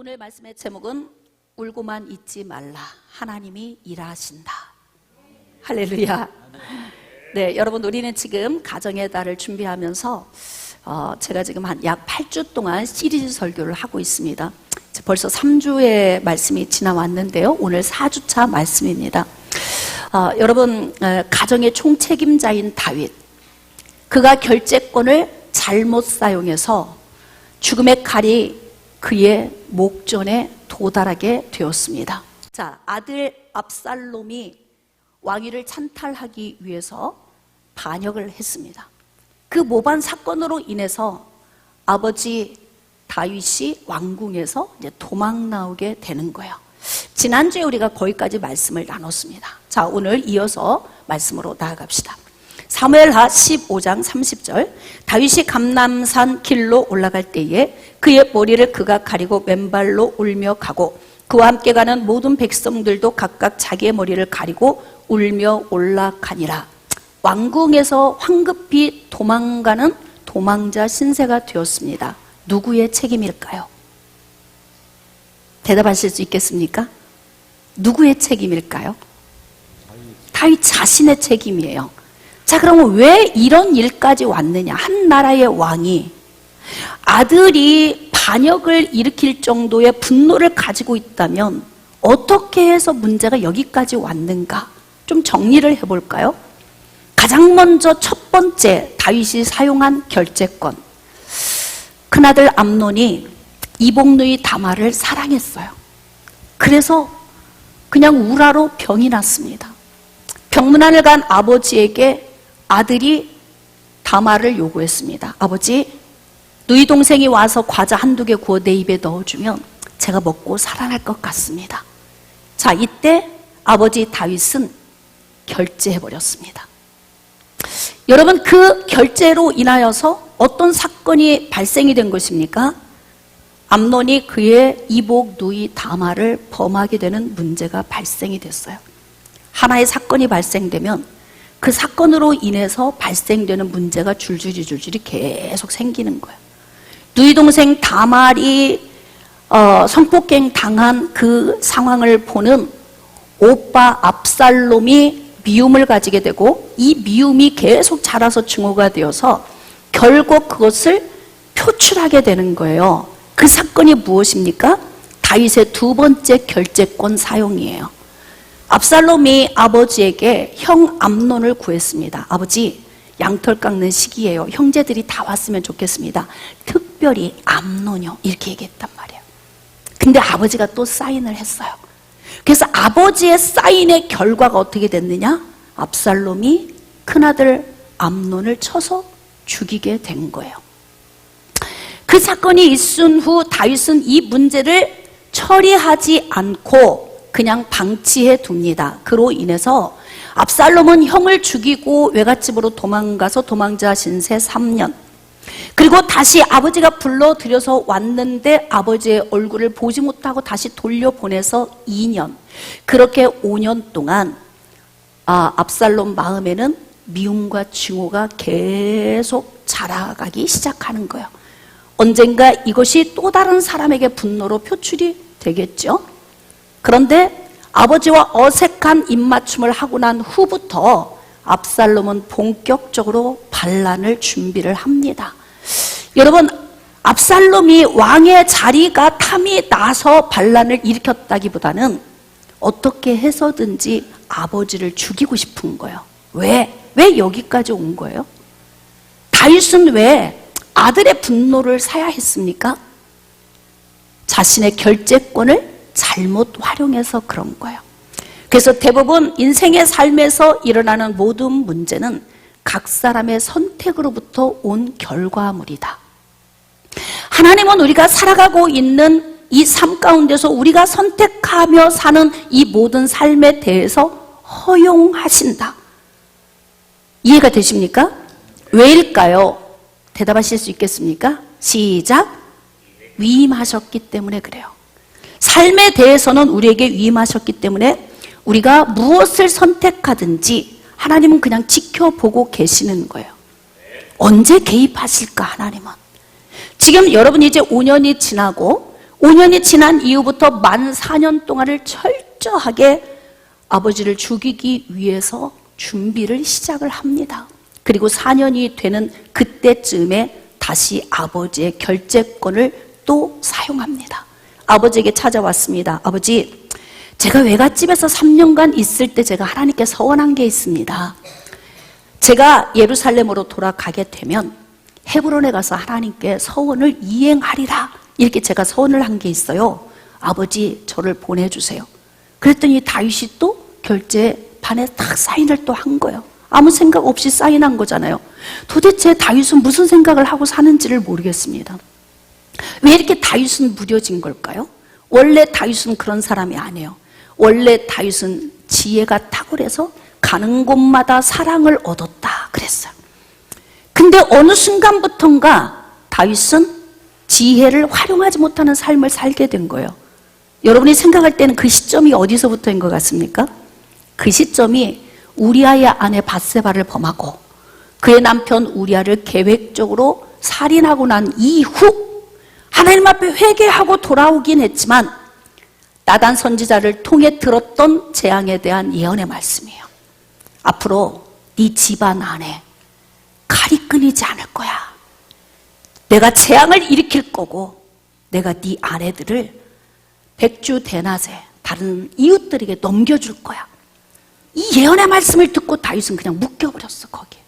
오늘 말씀의 제목은 울고만 있지 말라. 하나님이 일하신다. 할렐루야. 네, 여러분, 우리는 지금 가정의 달을 준비하면서 제가 지금 한 약 8주 동안 시리즈 설교를 하고 있습니다. 벌써 3주의 말씀이 지나왔는데요. 오늘 4주차 말씀입니다. 여러분, 가정의 총책임자인 다윗, 그가 결재권을 잘못 사용해서 죽음의 칼이 그의 목전에 도달하게 되었습니다. 자, 아들 압살롬이 왕위를 찬탈하기 위해서 반역을 했습니다. 그 모반 사건으로 인해서 아버지 다윗이 왕궁에서 이제 도망 나오게 되는 거예요. 지난주에 우리가 거기까지 말씀을 나눴습니다. 자, 오늘 이어서 말씀으로 나아갑시다. 사무엘하 15장 30절, 다윗이 감람산 길로 올라갈 때에 그의 머리를 그가 가리고 맨발로 울며 가고 그와 함께 가는 모든 백성들도 각각 자기의 머리를 가리고 울며 올라가니라. 왕궁에서 황급히 도망가는 도망자 신세가 되었습니다. 누구의 책임일까요? 대답하실 수 있겠습니까? 누구의 책임일까요? 다윗 자신의 책임이에요. 자, 그러면 왜 이런 일까지 왔느냐? 한 나라의 왕이 아들이 반역을 일으킬 정도의 분노를 가지고 있다면 어떻게 해서 문제가 여기까지 왔는가? 좀 정리를 해볼까요? 가장 먼저 첫 번째, 다윗이 사용한 결재권. 큰아들 암논이 이복누이 다말을 사랑했어요. 그래서 그냥 우라로 병이 났습니다. 병문안을 간 아버지에게 아들이 다말을 요구했습니다. 아버지, 누이 동생이 와서 과자 한두 개 구워 내 입에 넣어주면 제가 먹고 살아날 것 같습니다. 자, 이때 아버지 다윗은 결재해버렸습니다. 여러분, 그 결재로 인하여서 어떤 사건이 발생이 된 것입니까? 암논이 그의 이복 누이 다말을 범하게 되는 문제가 발생이 됐어요. 하나의 사건이 발생되면 그 사건으로 인해서 발생되는 문제가 줄줄이 계속 생기는 거예요. 누이 동생 다말이 성폭행 당한 그 상황을 보는 오빠 압살롬이 미움을 가지게 되고 이 미움이 계속 자라서 증오가 되어서 결국 그것을 표출하게 되는 거예요. 그 사건이 무엇입니까? 다윗의 두 번째 결재권 사용이에요. 압살롬이 아버지에게 형 암논을 구했습니다. 아버지, 양털 깎는 시기예요. 형제들이 다 왔으면 좋겠습니다. 특별히 암논이요. 이렇게 얘기했단 말이에요. 근데 아버지가 또 사인을 했어요. 그래서 아버지의 사인의 결과가 어떻게 됐느냐? 압살롬이 큰아들 암논을 쳐서 죽이게 된 거예요. 그 사건이 있은 후 다윗은 이 문제를 처리하지 않고 그냥 방치해 둡니다. 그로 인해서 압살롬은 형을 죽이고 외갓집으로 도망가서 도망자 신세 3년, 그리고 다시 아버지가 불러들여서 왔는데 아버지의 얼굴을 보지 못하고 다시 돌려보내서 2년, 그렇게 5년 동안 압살롬 마음에는 미움과 증오가 계속 자라가기 시작하는 거예요. 언젠가 이것이 또 다른 사람에게 분노로 표출이 되겠죠. 그런데 아버지와 어색한 입맞춤을 하고 난 후부터 압살롬은 본격적으로 반란을 준비를 합니다. 여러분, 압살롬이 왕의 자리가 탐이 나서 반란을 일으켰다기보다는 어떻게 해서든지 아버지를 죽이고 싶은 거예요. 왜 여기까지 온 거예요? 다윗은 왜 아들의 분노를 사야 했습니까? 자신의 결재권을 잘못 활용해서 그런 거예요. 그래서 대부분 인생의 삶에서 일어나는 모든 문제는 각 사람의 선택으로부터 온 결과물이다. 하나님은 우리가 살아가고 있는 이 삶 가운데서 우리가 선택하며 사는 이 모든 삶에 대해서 허용하신다. 이해가 되십니까? 왜일까요? 대답하실 수 있겠습니까? 시작. 위임하셨기 때문에 그래요. 삶에 대해서는 우리에게 위임하셨기 때문에 우리가 무엇을 선택하든지 하나님은 그냥 지켜보고 계시는 거예요. 언제 개입하실까, 하나님은? 지금 여러분 이제 5년이 지나고 5년이 지난 이후부터 만 4년 동안을 철저하게 아버지를 죽이기 위해서 준비를 시작을 합니다. 그리고 4년이 되는 그때쯤에 다시 아버지의 결재권을 또 사용합니다. 아버지에게 찾아왔습니다. 아버지, 제가 외갓집에서 3년간 있을 때 제가 하나님께 서원한 게 있습니다. 제가 예루살렘으로 돌아가게 되면 헤브론에 가서 하나님께 서원을 이행하리라, 이렇게 제가 서원을 한 게 있어요. 아버지, 저를 보내주세요. 그랬더니 다윗이 또 결제판에 딱 사인을 또 한 거예요. 아무 생각 없이 사인한 거잖아요. 도대체 다윗은 무슨 생각을 하고 사는지를 모르겠습니다. 왜 이렇게 다윗은 무뎌진 걸까요? 원래 다윗은 그런 사람이 아니에요. 원래 다윗은 지혜가 탁월해서 가는 곳마다 사랑을 얻었다 그랬어요. 근데 어느 순간부턴가 다윗은 지혜를 활용하지 못하는 삶을 살게 된 거예요. 여러분이 생각할 때는 그 시점이 어디서부터인 것 같습니까? 그 시점이 우리아의 아내 밧세바를 범하고 그의 남편 우리아를 계획적으로 살인하고 난 이후 하나님 앞에 회개하고 돌아오긴 했지만 나단 선지자를 통해 들었던 재앙에 대한 예언의 말씀이에요. 앞으로 네 집안 안에 칼이 끊이지 않을 거야. 내가 재앙을 일으킬 거고 내가 네 아내들을 백주 대낮에 다른 이웃들에게 넘겨줄 거야. 이 예언의 말씀을 듣고 다윗은 그냥 묶여버렸어, 거기에.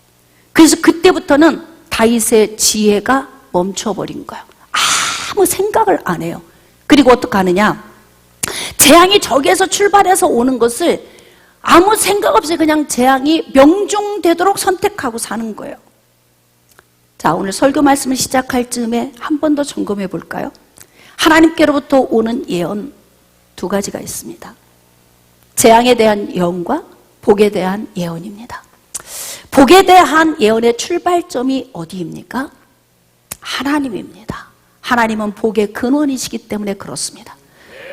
그래서 그때부터는 다윗의 지혜가 멈춰버린 거예요. 아무 생각을 안 해요. 그리고 어떻게 하느냐? 재앙이 저기에서 출발해서 오는 것을 아무 생각 없이 그냥 재앙이 명중되도록 선택하고 사는 거예요. 자, 오늘 설교 말씀을 시작할 즈음에 한 번 더 점검해 볼까요? 하나님께로부터 오는 예언 두 가지가 있습니다. 재앙에 대한 예언과 복에 대한 예언입니다. 복에 대한 예언의 출발점이 어디입니까? 하나님입니다. 하나님은 복의 근원이시기 때문에 그렇습니다.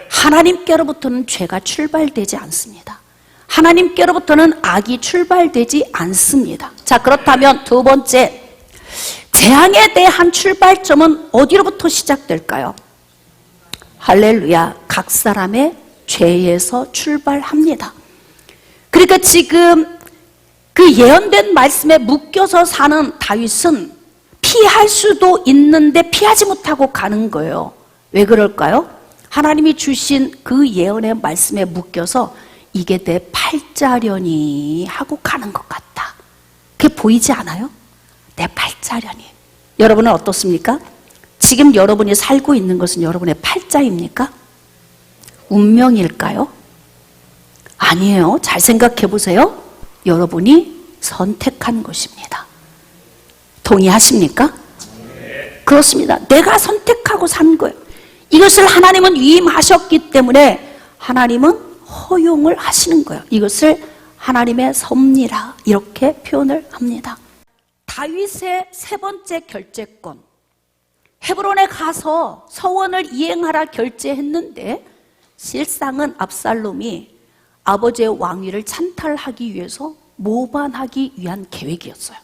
하나님께로부터는 죄가 출발되지 않습니다. 하나님께로부터는 악이 출발되지 않습니다. 자, 그렇다면 두 번째, 재앙에 대한 출발점은 어디로부터 시작될까요? 할렐루야, 각 사람의 죄에서 출발합니다. 그러니까 지금 그 예언된 말씀에 묶여서 사는 다윗은 피할 수도 있는데 피하지 못하고 가는 거예요. 왜 그럴까요? 하나님이 주신 그 예언의 말씀에 묶여서 이게 내 팔자련이 하고 가는 것 같다. 그게 보이지 않아요? 내 팔자련이. 여러분은 어떻습니까? 지금 여러분이 살고 있는 것은 여러분의 팔자입니까? 운명일까요? 아니에요. 잘 생각해 보세요. 여러분이 선택한 것입니다. 동의하십니까? 그렇습니다. 내가 선택하고 산 거예요. 이것을 하나님은 위임하셨기 때문에 하나님은 허용을 하시는 거예요. 이것을 하나님의 섭리라 이렇게 표현을 합니다. 다윗의 세 번째 결재권, 헤브론에 가서 서원을 이행하라 결재했는데 실상은 압살롬이 아버지의 왕위를 찬탈하기 위해서 모반하기 위한 계획이었어요.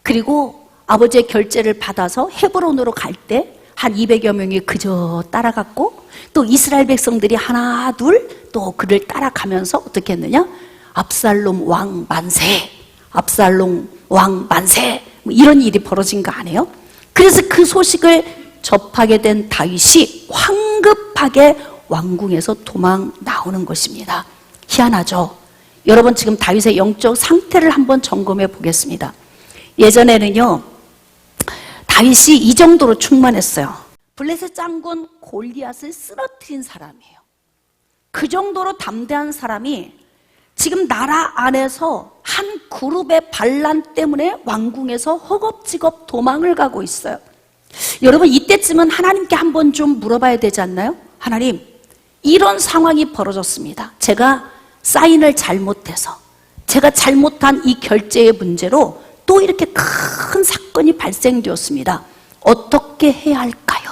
그리고 아버지의 결재를 받아서 헤브론으로 갈 때 한 200여 명이 그저 따라갔고 또 이스라엘 백성들이 하나 둘 또 그를 따라가면서 어떻게 했느냐? 압살롬 왕 만세, 압살롬 왕 만세, 뭐 이런 일이 벌어진 거 아니에요? 그래서 그 소식을 접하게 된 다윗이 황급하게 왕궁에서 도망 나오는 것입니다. 희한하죠? 여러분, 지금 다윗의 영적 상태를 한번 점검해 보겠습니다. 예전에는요, 다윗이 이 정도로 충만했어요. 블레셋 장군 골리앗을 쓰러뜨린 사람이에요. 그 정도로 담대한 사람이 지금 나라 안에서 한 그룹의 반란 때문에 왕궁에서 허겁지겁 도망을 가고 있어요. 여러분, 이때쯤은 하나님께 한번 좀 물어봐야 되지 않나요? 하나님, 이런 상황이 벌어졌습니다. 제가 사인을 잘못해서, 제가 잘못한 이 결제의 문제로 또 이렇게 큰 사건이 발생되었습니다. 어떻게 해야 할까요?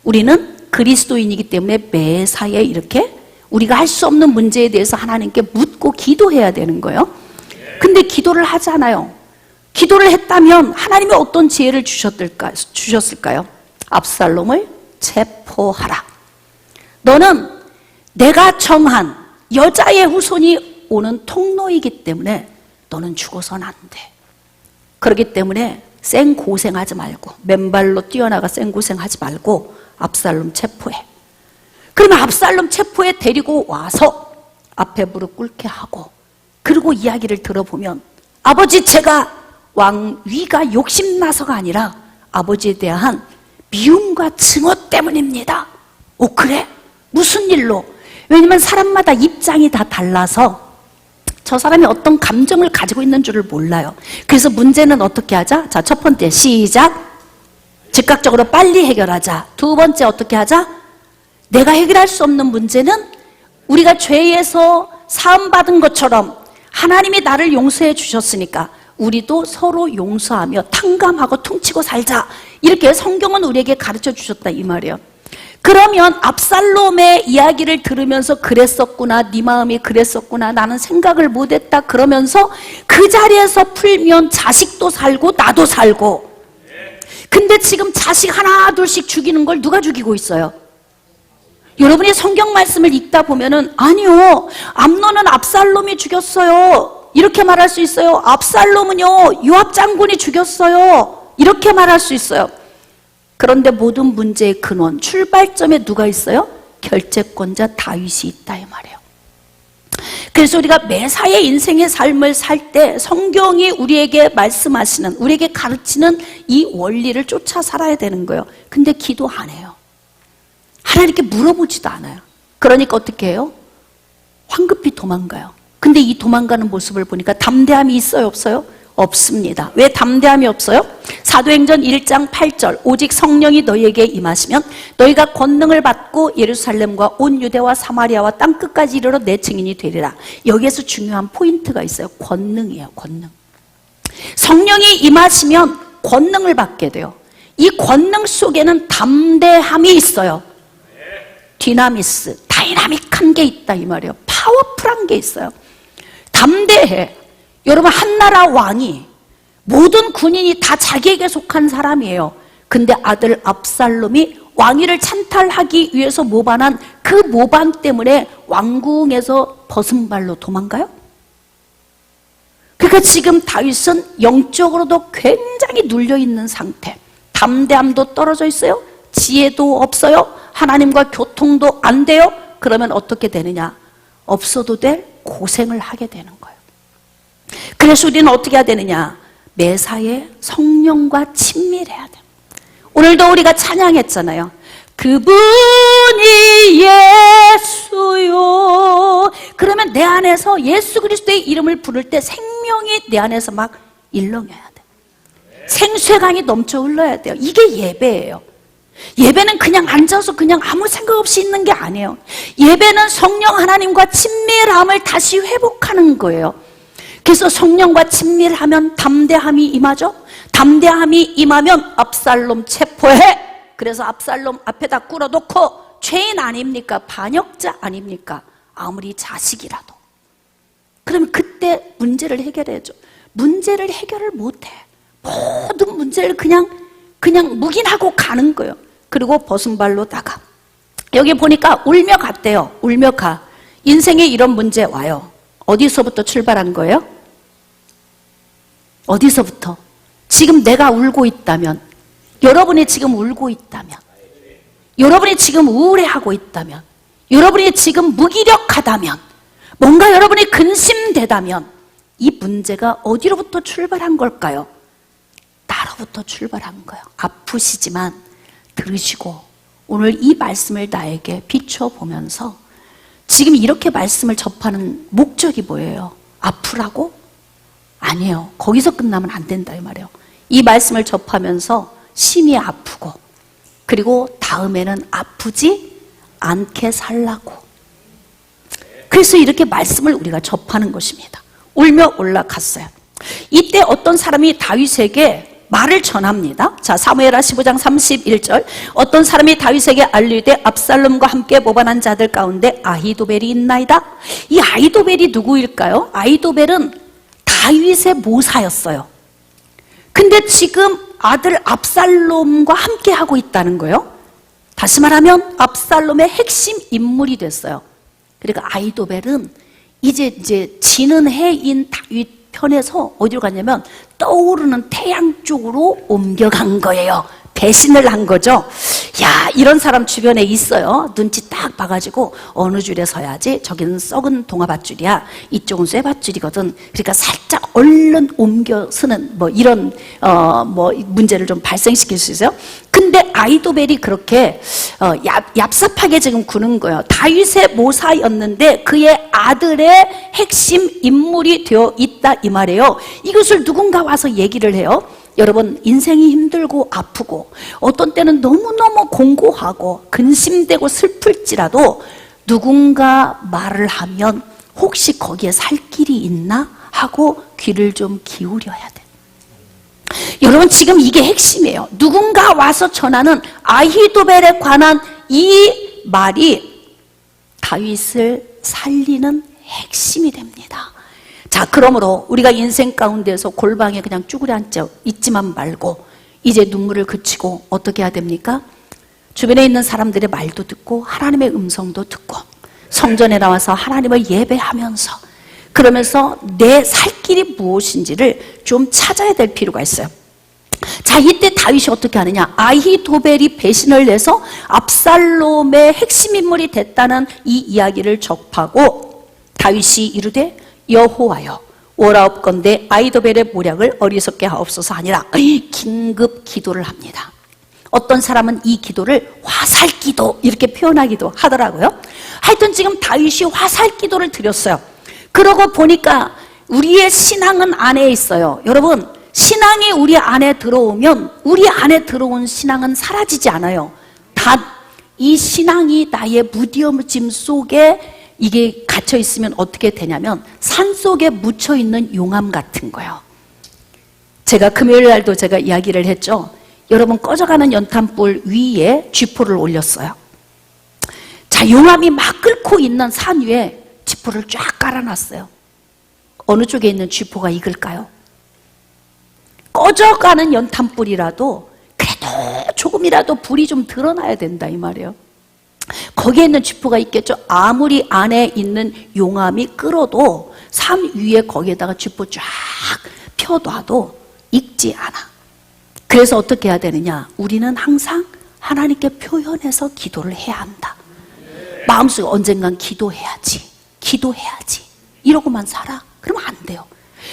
우리는 그리스도인이기 때문에 매사에 이렇게 우리가 할 수 없는 문제에 대해서 하나님께 묻고 기도해야 되는 거예요. 근데 기도를 하잖아요. 기도를 했다면 하나님이 어떤 지혜를 주셨을까요? 압살롬을 체포하라. 너는 내가 정한 여자의 후손이 오는 통로이기 때문에 너는 죽어서는 안 돼. 그렇기 때문에 생고생하지 말고, 맨발로 뛰어나가 생고생하지 말고 압살롬 체포해. 그러면 압살롬 체포해 데리고 와서 앞에 무릎 꿇게 하고, 그리고 이야기를 들어보면 아버지, 제가 왕위가 욕심나서가 아니라 아버지에 대한 미움과 증오 때문입니다. 오, 그래? 무슨 일로? 왜냐면 사람마다 입장이 다 달라서 저 사람이 어떤 감정을 가지고 있는 줄을 몰라요. 그래서 문제는 어떻게 하자? 자, 첫 번째 시작. 즉각적으로 빨리 해결하자. 두 번째 어떻게 하자? 내가 해결할 수 없는 문제는 우리가 죄에서 사함받은 것처럼 하나님이 나를 용서해 주셨으니까 우리도 서로 용서하며 탕감하고 퉁치고 살자. 이렇게 성경은 우리에게 가르쳐 주셨다 이 말이에요. 그러면 압살롬의 이야기를 들으면서 그랬었구나, 네 마음이 그랬었구나, 나는 생각을 못했다 그러면서 그 자리에서 풀면 자식도 살고 나도 살고. 근데 지금 자식 하나 둘씩 죽이는 걸 누가 죽이고 있어요? 여러분이 성경 말씀을 읽다 보면은 아니요, 암논은 압살롬이 죽였어요 이렇게 말할 수 있어요. 압살롬은요 요압 장군이 죽였어요 이렇게 말할 수 있어요. 그런데 모든 문제의 근원, 출발점에 누가 있어요? 결재권자 다윗이 있다 이 말이에요. 그래서 우리가 매사의 인생의 삶을 살 때 성경이 우리에게 말씀하시는, 우리에게 가르치는 이 원리를 쫓아 살아야 되는 거예요. 근데 기도 안 해요. 하나님께 물어보지도 않아요. 그러니까 어떻게 해요? 황급히 도망가요. 근데 이 도망가는 모습을 보니까 담대함이 있어요, 없어요? 없습니다. 왜 담대함이 없어요? 사도행전 1장 8절 오직 성령이 너희에게 임하시면 너희가 권능을 받고 예루살렘과 온 유대와 사마리아와 땅끝까지 이르러 내 증인이 되리라. 여기에서 중요한 포인트가 있어요. 권능이에요. 권능. 성령이 임하시면 권능을 받게 돼요. 이 권능 속에는 담대함이 있어요. 디나미스, 다이나믹한 게 있다 이 말이에요. 파워풀한 게 있어요. 담대해. 여러분, 한나라 왕이 모든 군인이 다 자기에게 속한 사람이에요. 근데 아들 압살롬이 왕위를 찬탈하기 위해서 모반한 그 모반 때문에 왕궁에서 벗은 발로 도망가요? 그러니까 지금 다윗은 영적으로도 굉장히 눌려있는 상태. 담대함도 떨어져 있어요. 지혜도 없어요. 하나님과 교통도 안 돼요. 그러면 어떻게 되느냐? 없어도 될 고생을 하게 되는 거예요. 그래서 우리는 어떻게 해야 되느냐? 매사에 성령과 친밀해야 돼요. 오늘도 우리가 찬양했잖아요. 그분이 예수요. 그러면 내 안에서 예수 그리스도의 이름을 부를 때 생명이 내 안에서 막 일렁여야 돼. 생수강이 넘쳐 흘러야 돼요. 이게 예배예요. 예배는 그냥 앉아서 그냥 아무 생각 없이 있는 게 아니에요. 예배는 성령 하나님과 친밀함을 다시 회복하는 거예요. 그래서 성령과 친밀하면 담대함이 임하죠. 담대함이 임하면 압살롬 체포해. 그래서 압살롬 앞에다 꿇어놓고 죄인 아닙니까? 반역자 아닙니까? 아무리 자식이라도. 그러면 그때 문제를 해결해야죠. 문제를 해결을 못해. 모든 문제를 그냥 묵인하고 가는 거예요. 그리고 벗은 발로 나가. 여기 보니까 울며 갔대요. 울며 가. 인생에 이런 문제 와요. 어디서부터 출발한 거예요? 어디서부터? 지금 내가 울고 있다면, 여러분이 지금 울고 있다면, 여러분이 지금 우울해하고 있다면, 여러분이 지금 무기력하다면, 뭔가 여러분이 근심되다면 이 문제가 어디로부터 출발한 걸까요? 나로부터 출발한 거예요. 아프시지만 들으시고 오늘 이 말씀을 나에게 비춰보면서 지금 이렇게 말씀을 접하는 목적이 뭐예요? 아프라고? 아니에요. 거기서 끝나면 안 된다 이 말이에요. 이 말씀을 접하면서 심히 아프고 그리고 다음에는 아프지 않게 살라고. 그래서 이렇게 말씀을 우리가 접하는 것입니다. 울며 올라갔어요. 이때 어떤 사람이 다윗에게 말을 전합니다. 자, 사무엘하 15장 31절 어떤 사람이 다윗에게 알리되 압살롬과 함께 모반한 자들 가운데 아히도벨이 있나이다. 이 아히도벨이 누구일까요? 아히도벨은 다윗의 모사였어요. 근데 지금 아들 압살롬과 함께 하고 있다는 거예요. 다시 말하면 압살롬의 핵심 인물이 됐어요. 그러니까 아히도벨은 이제 지는 해인 다윗 편에서 어디로 갔냐면 떠오르는 태양 쪽으로 옮겨간 거예요. 배신을 한 거죠. 야, 이런 사람 주변에 있어요. 눈치 딱 봐가지고 어느 줄에 서야지. 저기는 썩은 동아밧줄이야. 이쪽은 쇠밧줄이거든. 그러니까 살짝 얼른 옮겨 쓰는 이런 문제를 좀 발생시킬 수 있어요. 근데 아히도벨이 그렇게 얍삽하게 지금 구는 거예요. 다윗의 모사였는데 그의 아들의 핵심 인물이 되어 있다 이 말이에요. 이것을 누군가 와서 얘기를 해요. 여러분, 인생이 힘들고 아프고 어떤 때는 너무너무 공고하고 근심되고 슬플지라도 누군가 말을 하면 혹시 거기에 살 길이 있나 하고 귀를 좀 기울여야 돼. 여러분, 지금 이게 핵심이에요. 누군가 와서 전하는 아히도벨에 관한 이 말이 다윗을 살리는 핵심이 됩니다. 자, 그러므로 우리가 인생 가운데서 골방에 그냥 쭈그려 앉아 있지만 말고 이제 눈물을 그치고 어떻게 해야 됩니까? 주변에 있는 사람들의 말도 듣고 하나님의 음성도 듣고 성전에 나와서 하나님을 예배하면서 그러면서 내 살 길이 무엇인지를 좀 찾아야 될 필요가 있어요. 자, 이때 다윗이 어떻게 하느냐? 아히도벨이 배신을 내서 압살롬의 핵심 인물이 됐다는 이 이야기를 접하고 다윗이 이르되 여호와여, 오라옵건대 아히도벨의 모략을 어리석게 하옵소서 아니라 긴급 기도를 합니다. 어떤 사람은 이 기도를 화살기도 이렇게 표현하기도 하더라고요. 하여튼 지금 다윗이 화살기도를 드렸어요. 그러고 보니까 우리의 신앙은 안에 있어요. 여러분, 신앙이 우리 안에 들어오면 우리 안에 들어온 신앙은 사라지지 않아요. 단 이 신앙이 나의 무뎌짐 속에 이게 갇혀 있으면 어떻게 되냐면 산 속에 묻혀 있는 용암 같은 거예요. 제가 금요일 날도 제가 이야기를 했죠. 여러분, 꺼져가는 연탄불 위에 쥐포를 올렸어요. 자, 용암이 막 끓고 있는 산 위에 쥐포를 쫙 깔아놨어요. 어느 쪽에 있는 쥐포가 익을까요? 꺼져가는 연탄불이라도 그래도 조금이라도 불이 좀 드러나야 된다 이 말이에요. 거기에 있는 쥐포가 있겠죠. 아무리 안에 있는 용암이 끓어도 산 위에 거기에다가 쥐포 쫙 펴놔도 익지 않아. 그래서 어떻게 해야 되느냐? 우리는 항상 하나님께 표현해서 기도를 해야 한다. 마음속에 언젠간 기도해야지 이러고만 살아? 그러면 안 돼요.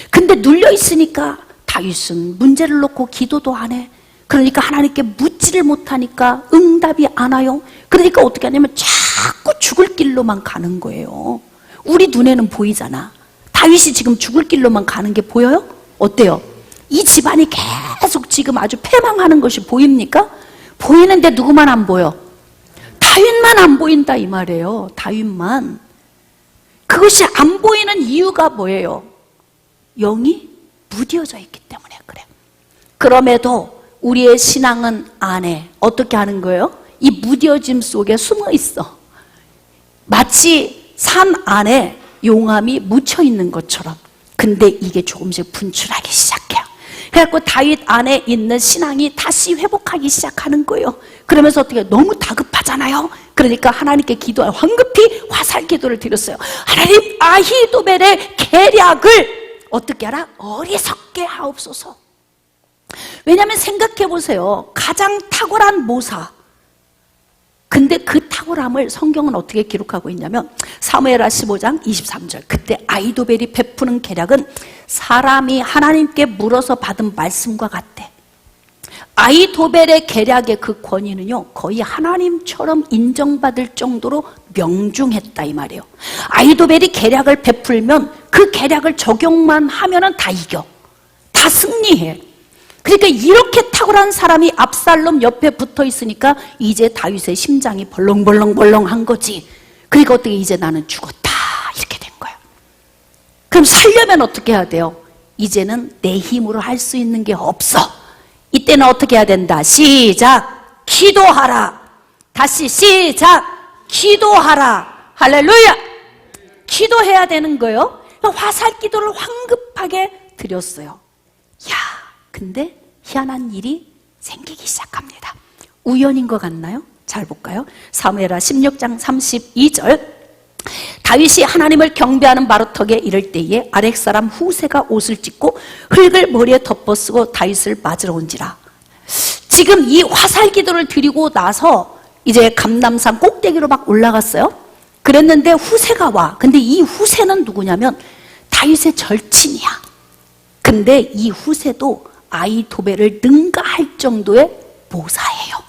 근데 눌려 있으니까 다윗은 문제를 놓고 기도도 안 해. 그러니까 하나님께 묻지를 못하니까 응답이 안 와요. 그러니까 어떻게 하냐면 자꾸 죽을 길로만 가는 거예요. 우리 눈에는 보이잖아. 다윗이 지금 죽을 길로만 가는 게 보여요? 어때요? 이 집안이 계속 지금 아주 패망하는 것이 보입니까? 보이는데 누구만 안 보여? 다윗만 안 보인다 이 말이에요. 다윗만. 그것이 안 보이는 이유가 뭐예요? 영이 무뎌져 있기 때문에 그래. 그럼에도 우리의 신앙은 안에 어떻게 하는 거예요? 이 무뎌짐 속에 숨어 있어. 마치 산 안에 용암이 묻혀 있는 것처럼. 근데 이게 조금씩 분출하기 시작해요. 그래갖고 다윗 안에 있는 신앙이 다시 회복하기 시작하는 거예요. 그러면서 어떻게 너무 다급하잖아요. 그러니까 하나님께 기도할 황급히 화살 기도를 드렸어요. 하나님, 아히도벨의 계략을 어떻게 하라? 어리석게 하옵소서. 왜냐하면 생각해 보세요. 가장 탁월한 모사. 근데 그 탁월함을 성경은 어떻게 기록하고 있냐면 사무엘하 15장 23절. 그때 아히도벨이 베푸는 계략은 사람이 하나님께 물어서 받은 말씀과 같대. 아히도벨의 계략의 그 권위는요 거의 하나님처럼 인정받을 정도로 명중했다 이 말이에요. 아히도벨이 계략을 베풀면 그 계략을 적용만 하면은 다 이겨, 다 승리해. 그러니까 이렇게 탁월한 사람이 압살롬 옆에 붙어 있으니까 이제 다윗의 심장이 벌렁벌렁벌렁한 거지. 그러니까 어떻게 이제 나는 죽었다 이렇게 된 거야. 그럼 살려면 어떻게 해야 돼요? 이제는 내 힘으로 할 수 있는 게 없어. 이때는 어떻게 해야 된다? 시작! 기도하라. 다시 시작! 기도하라. 할렐루야! 기도해야 되는 거예요. 화살 기도를 황급하게 드렸어요. 야, 근데 희한한 일이 생기기 시작합니다. 우연인 것 같나요? 자, 잘 볼까요? 사무엘하 16장 32절. 다윗이 하나님을 경배하는 마루턱에 이를 때에 아렉 사람 후세가 옷을 찢고 흙을 머리에 덮어쓰고 다윗을 맞으러 온지라. 지금 이 화살 기도를 드리고 나서 이제 감람산 꼭대기로 막 올라갔어요. 그랬는데 후세가 와. 근데 이 후세는 누구냐면 다윗의 절친이야. 근데 이 후세도 아히도벨을 능가할 정도의 모사예요.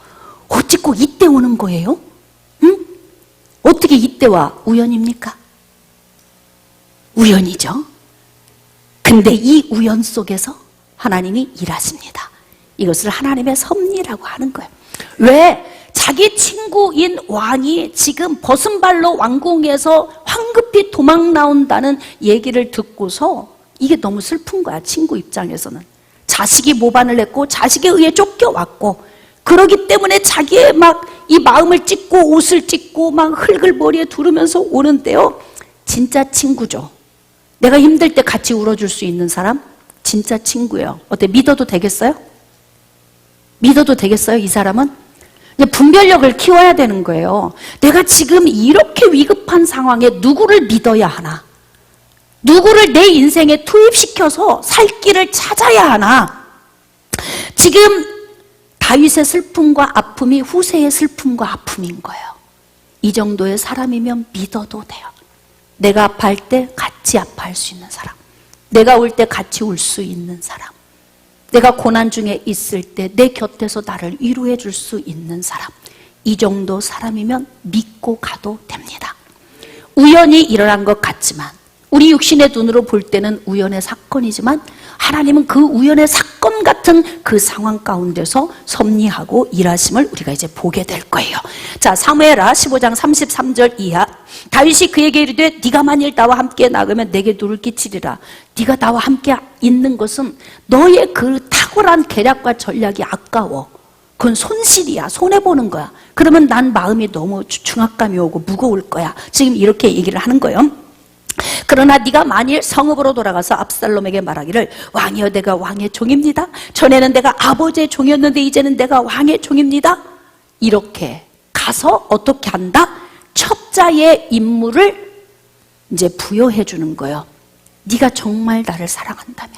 어찌 꼭 이때 오는 거예요? 응? 어떻게 이때 와? 우연입니까? 우연이죠. 근데 이 우연 속에서 하나님이 일하십니다. 이것을 하나님의 섭리라고 하는 거예요. 왜? 자기 친구인 왕이 지금 벗은발로 왕궁에서 황급히 도망 나온다는 얘기를 듣고서 이게 너무 슬픈 거야. 친구 입장에서는. 자식이 모반을 했고 자식에 의해 쫓겨왔고, 그러기 때문에 자기의 막 이 마음을 찢고 옷을 찢고 막 흙을 머리에 두르면서 오는데요, 진짜 친구죠. 내가 힘들 때 같이 울어줄 수 있는 사람, 진짜 친구예요. 어때? 믿어도 되겠어요? 믿어도 되겠어요? 이 사람은? 분별력을 키워야 되는 거예요. 내가 지금 이렇게 위급한 상황에 누구를 믿어야 하나? 누구를 내 인생에 투입시켜서 살 길을 찾아야 하나? 지금 다윗의 슬픔과 아픔이 후세의 슬픔과 아픔인 거예요. 이 정도의 사람이면 믿어도 돼요. 내가 아파할 때 같이 아파할 수 있는 사람, 내가 울 때 같이 울 수 있는 사람, 내가 고난 중에 있을 때 내 곁에서 나를 위로해 줄 수 있는 사람, 이 정도 사람이면 믿고 가도 됩니다. 우연히 일어난 것 같지만, 우리 육신의 눈으로 볼 때는 우연의 사건이지만 하나님은 그 우연의 사건 같은 그 상황 가운데서 섭리하고 일하심을 우리가 이제 보게 될 거예요. 자, 사무엘하 15장 33절 이하. 다윗이 그에게 이르되 네가 만일 나와 함께 나가면 내게 누를 끼치리라. 네가 나와 함께 있는 것은 너의 그 탁월한 계략과 전략이 아까워. 그건 손실이야. 손해보는 거야. 그러면 난 마음이 너무 중압감이 오고 무거울 거야. 지금 이렇게 얘기를 하는 거예요. 그러나 네가 만일 성읍으로 돌아가서 압살롬에게 말하기를 왕이여 내가 왕의 종입니다. 전에는 내가 아버지의 종이었는데 이제는 내가 왕의 종입니다. 이렇게 가서 어떻게 한다? 첩자의 임무를 이제 부여해 주는 거예요. 네가 정말 나를 사랑한다면,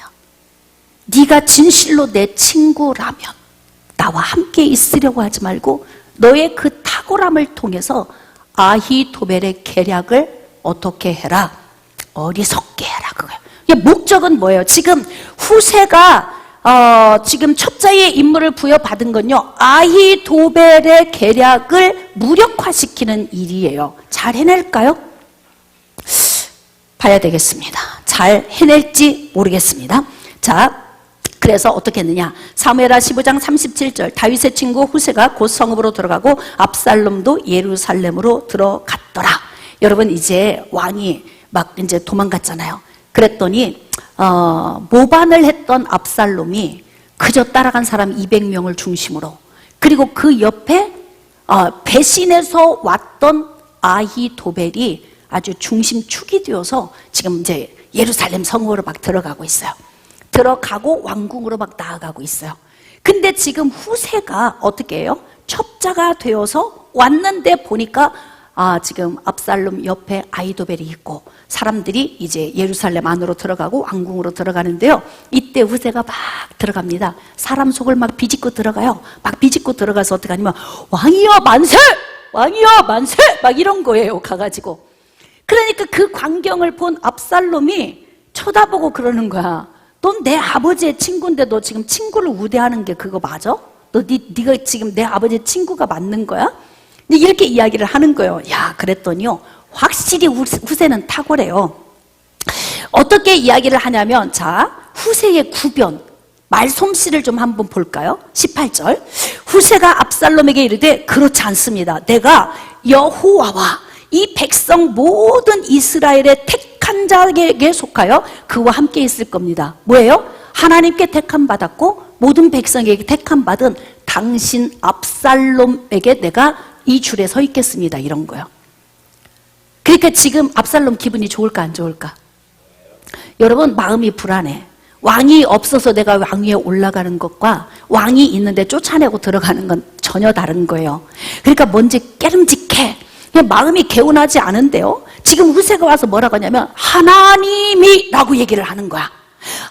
네가 진실로 내 친구라면 나와 함께 있으려고 하지 말고 너의 그 탁월함을 통해서 아히도벨의 계략을 어떻게 해라? 어리석게 해라. 그거예요. 목적은 뭐예요? 지금 후세가 지금 첩자의 임무를 부여받은 건요, 아히도벨의 계략을 무력화시키는 일이에요. 잘 해낼까요? 봐야 되겠습니다. 잘 해낼지 모르겠습니다. 자, 그래서 어떻게 했느냐? 사무엘하 15장 37절. 다윗의 친구 후세가 곧 성읍으로 들어가고 압살롬도 예루살렘으로 들어갔더라. 여러분, 이제 왕이 막 이제 도망갔잖아요. 그랬더니 모반을 했던 압살롬이 그저 따라간 사람 200명을 중심으로, 그리고 그 옆에 배신해서 왔던 아히도벨이 아주 중심축이 되어서 지금 이제 예루살렘 성읍으로 막 들어가고 있어요. 들어가고 왕궁으로 막 나아가고 있어요. 근데 지금 후세가 어떻게 해요? 첩자가 되어서 왔는데 보니까 지금 압살롬 옆에 아히도벨이 있고 사람들이 이제 예루살렘 안으로 들어가고 왕궁으로 들어가는데요, 이때 후세가 막 들어갑니다. 사람 속을 막 비집고 들어가요. 막 비집고 들어가서 어떻게 하냐면 왕이여 만세! 왕이여 만세! 막 이런 거예요. 가가지고. 그러니까 그 광경을 본 압살롬이 쳐다보고 그러는 거야. 넌 내 아버지의 친구인데 너 지금 친구를 우대하는 게 그거 맞아? 네가 지금 내 아버지의 친구가 맞는 거야? 이렇게 이야기를 하는 거예요. 야, 그랬더니요, 확실히 후세는 탁월해요. 어떻게 이야기를 하냐면, 자, 후세의 구변, 말솜씨를 좀 한번 볼까요? 18절. 후세가 압살롬에게 이르되 그렇지 않습니다. 내가 여호와와 이 백성 모든 이스라엘의 택한 자에게 속하여 그와 함께 있을 겁니다. 뭐예요? 하나님께 택함 받았고 모든 백성에게 택함 받은 당신 압살롬에게 내가 이 줄에 서 있겠습니다. 이런 거예요. 그러니까 지금 압살롬 기분이 좋을까 안 좋을까? 여러분, 마음이 불안해. 왕이 없어서 내가 왕 위에 올라가는 것과 왕이 있는데 쫓아내고 들어가는 건 전혀 다른 거예요. 그러니까 뭔지 깨름직해. 그냥 마음이 개운하지 않은데요. 지금 후세가 와서 뭐라고 하냐면 하나님이 라고 얘기를 하는 거야.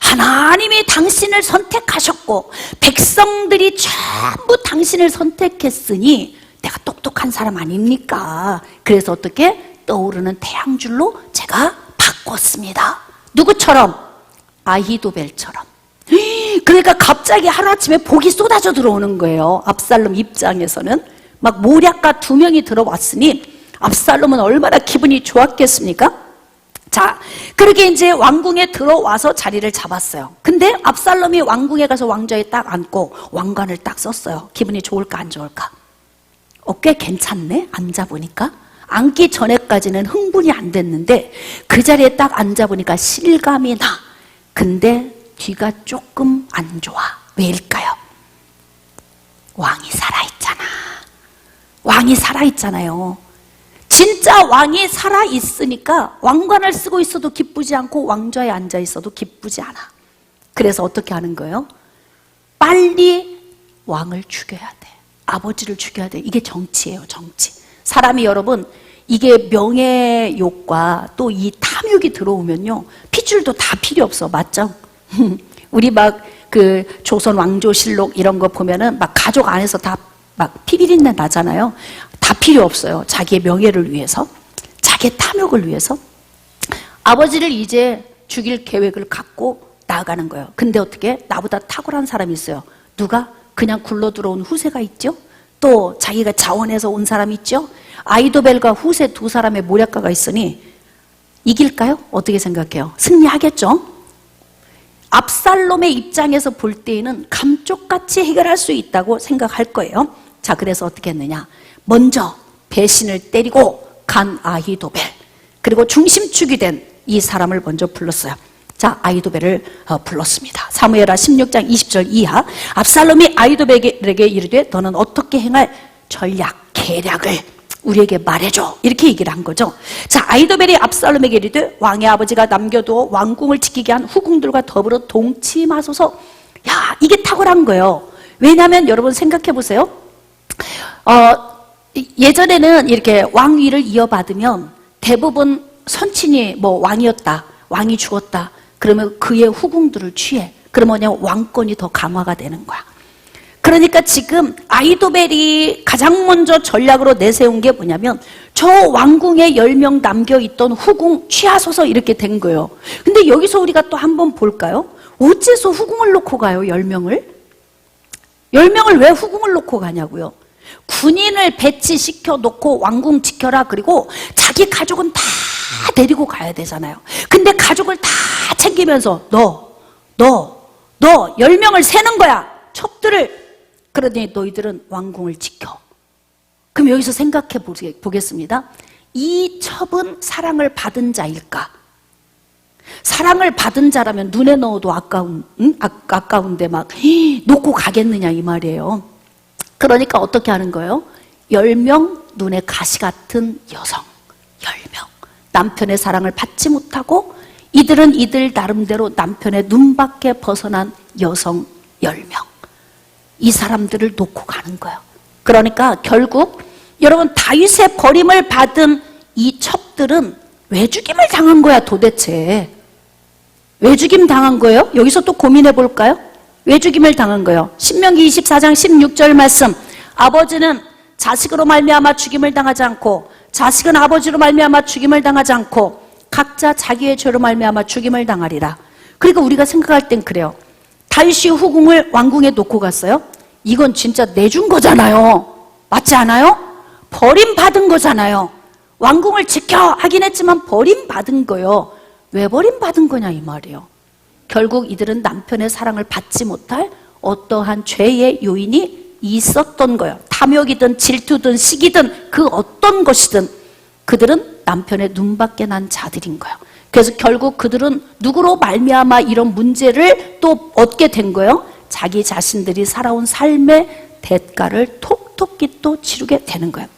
하나님이 당신을 선택하셨고 백성들이 전부 당신을 선택했으니 내가 똑똑한 사람 아닙니까? 그래서 어떻게? 떠오르는 태양줄로 제가 바꿨습니다. 누구처럼? 아히도벨처럼. 그러니까 갑자기 하루아침에 복이 쏟아져 들어오는 거예요. 압살롬 입장에서는 막 모략가 2명이 들어왔으니 압살롬은 얼마나 기분이 좋았겠습니까? 자, 그렇게 이제 왕궁에 들어와서 자리를 잡았어요. 근데 압살롬이 왕궁에 가서 왕좌에 딱 앉고 왕관을 딱 썼어요. 기분이 좋을까 안 좋을까? 꽤 괜찮네? 앉아보니까. 앉기 전에까지는 흥분이 안 됐는데 그 자리에 딱 앉아보니까 실감이 나. 근데 뒤가 조금 안 좋아. 왜일까요? 왕이 살아있잖아. 왕이 살아있잖아요. 진짜 왕이 살아있으니까 왕관을 쓰고 있어도 기쁘지 않고 왕좌에 앉아 있어도 기쁘지 않아. 그래서 어떻게 하는 거예요? 빨리 왕을 죽여야 돼. 아버지를 죽여야 돼. 이게 정치예요, 정치. 사람이 여러분, 이게 명예욕과 또 이 탐욕이 들어오면요, 핏줄도 다 필요 없어. 맞죠? 우리 막 그 조선 왕조실록 이런 거 보면은 막 가족 안에서 다 막 피비린내 나잖아요. 다 필요 없어요. 자기의 명예를 위해서, 자기의 탐욕을 위해서. 아버지를 이제 죽일 계획을 갖고 나아가는 거예요. 근데 어떻게? 나보다 탁월한 사람이 있어요. 누가? 그냥 굴러 들어온 후세가 있죠? 또 자기가 자원해서 온 사람이 있죠? 아히도벨과 후세 2사람의 모략가가 있으니 이길까요? 어떻게 생각해요? 승리하겠죠? 압살롬의 입장에서 볼 때에는 감쪽같이 해결할 수 있다고 생각할 거예요. 자, 그래서 어떻게 했느냐? 먼저 배신을 때리고 간 아히도벨, 그리고 중심축이 된 이 사람을 먼저 불렀어요. 자, 아히도벨을 불렀습니다. 사무엘하 16장 20절 이하. 압살롬이 아히도벨에게 이르되 너는 어떻게 행할 전략, 계략을 우리에게 말해줘. 이렇게 얘기를 한 거죠. 자, 아히도벨이 압살롬에게 이르되 왕의 아버지가 남겨두어 왕궁을 지키게 한 후궁들과 더불어 동침하소서. 야, 이게 탁월한 거예요. 왜냐하면 여러분 생각해 보세요. 예전에는 이렇게 왕위를 이어받으면 대부분 선친이 뭐 왕이었다, 왕이 죽었다, 그러면 그의 후궁들을 취해. 그러면 왕권이 더 강화가 되는 거야. 그러니까 지금 아히도벨이 가장 먼저 전략으로 내세운 게 뭐냐면 저 왕궁에 10명 남겨있던 후궁 취하소서 이렇게 된 거예요. 근데 여기서 우리가 또 한번 볼까요? 어째서 후궁을 놓고 가요, 10명을? 10명을 왜 후궁을 놓고 가냐고요? 군인을 배치시켜 놓고 왕궁 지켜라, 그리고 자기 가족은 다 데리고 가야 되잖아요. 근데 가족을 다 챙기면서 너 10명을 세는 거야, 첩들을. 그러니 너희들은 왕궁을 지켜. 그럼 여기서 생각해 보겠습니다. 이 첩은 사랑을 받은 자일까? 사랑을 받은 자라면 눈에 넣어도 아까운데 막 놓고 가겠느냐 이 말이에요. 그러니까 어떻게 하는 거예요? 10명 눈에 가시 같은 여성 10명, 남편의 사랑을 받지 못하고 이들은 이들 나름대로 남편의 눈밖에 벗어난 여성 10명, 이 사람들을 놓고 가는 거예요. 그러니까 결국 여러분, 다윗의 버림을 받은 이 첩들은 왜 죽임을 당한 거야 도대체? 왜 죽임 당한 거예요? 여기서 또 고민해 볼까요? 왜 죽임을 당한 거예요? 신명기 24장 16절 말씀. 아버지는 자식으로 말미암아 죽임을 당하지 않고 자식은 아버지로 말미암아 죽임을 당하지 않고 각자 자기의 죄로 말미암아 죽임을 당하리라. 그러니까 우리가 생각할 땐 그래요. 다윗이 후궁을 왕궁에 놓고 갔어요? 이건 진짜 내준 거잖아요. 맞지 않아요? 버림받은 거잖아요. 왕궁을 지켜 하긴 했지만 버림받은 거예요. 왜 버림받은 거냐 이 말이에요. 결국 이들은 남편의 사랑을 받지 못할 어떠한 죄의 요인이 있었던 거예요. 탐욕이든 질투든 시기든 그 어떤 것이든 그들은 남편의 눈밖에 난 자들인 거예요. 그래서 결국 그들은 누구로 말미암아 이런 문제를 또 얻게 된 거예요? 자기 자신들이 살아온 삶의 대가를 톡톡히 또 치르게 되는 거예요.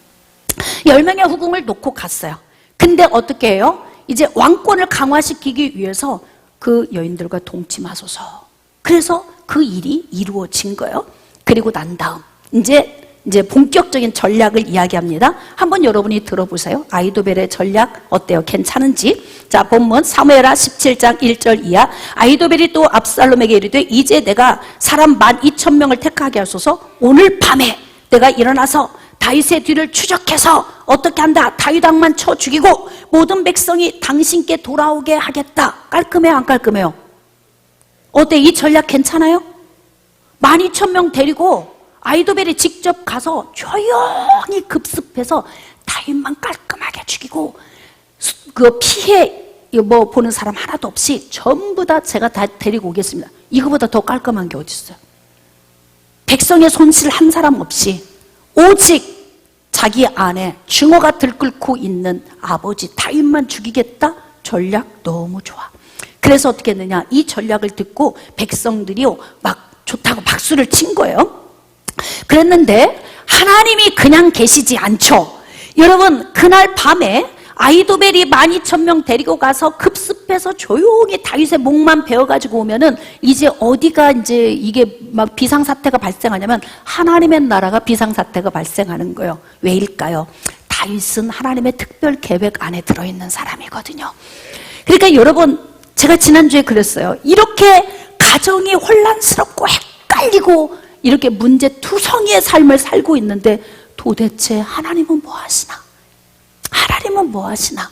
10명의 후궁을 놓고 갔어요. 근데 어떻게 해요? 이제 왕권을 강화시키기 위해서 그 여인들과 동침하소서. 그래서 그 일이 이루어진 거예요. 그리고 난 다음 이제 본격적인 전략을 이야기합니다. 한번 여러분이 들어보세요. 아이도벨의 전략 어때요? 괜찮은지? 자, 본문 사무엘하 17장 1절 이하. 아이도벨이 또 압살롬에게 이르되 이제 내가 사람 12,000명을 택하게 하소서. 오늘 밤에 내가 일어나서 다윗의 뒤를 추적해서 어떻게 한다? 다윗 왕만 쳐 죽이고 모든 백성이 당신께 돌아오게 하겠다. 깔끔해요, 안 깔끔해요? 어때? 이 전략 괜찮아요? 12,000명 데리고 아이도벨이 직접 가서 조용히 급습해서 다윗만 깔끔하게 죽이고 그 피해 뭐 보는 사람 하나도 없이 전부 다 제가 다 데리고 오겠습니다. 이거보다 더 깔끔한 게 어디 있어요? 백성의 손실 한 사람 없이 오직 자기 안에 증오가 들끓고 있는 아버지 다윗만 죽이겠다? 전략 너무 좋아. 그래서 어떻게 했느냐? 이 전략을 듣고 백성들이요 막 좋다고 박수를 친 거예요. 그랬는데 하나님이 그냥 계시지 않죠. 여러분, 그날 밤에 아이도벨이 12,000명 데리고 가서 급습해서 조용히 다윗의 목만 베어가지고 오면은 이제 어디가 이제 이게 막 비상사태가 발생하냐면 하나님의 나라가 비상사태가 발생하는 거예요. 왜일까요? 다윗은 하나님의 특별 계획 안에 들어있는 사람이거든요. 그러니까 여러분, 제가 지난주에 그랬어요. 이렇게 가정이 혼란스럽고 헷갈리고 이렇게 문제투성이의 삶을 살고 있는데 도대체 하나님은 뭐 하시나? 하나님은 뭐 하시나?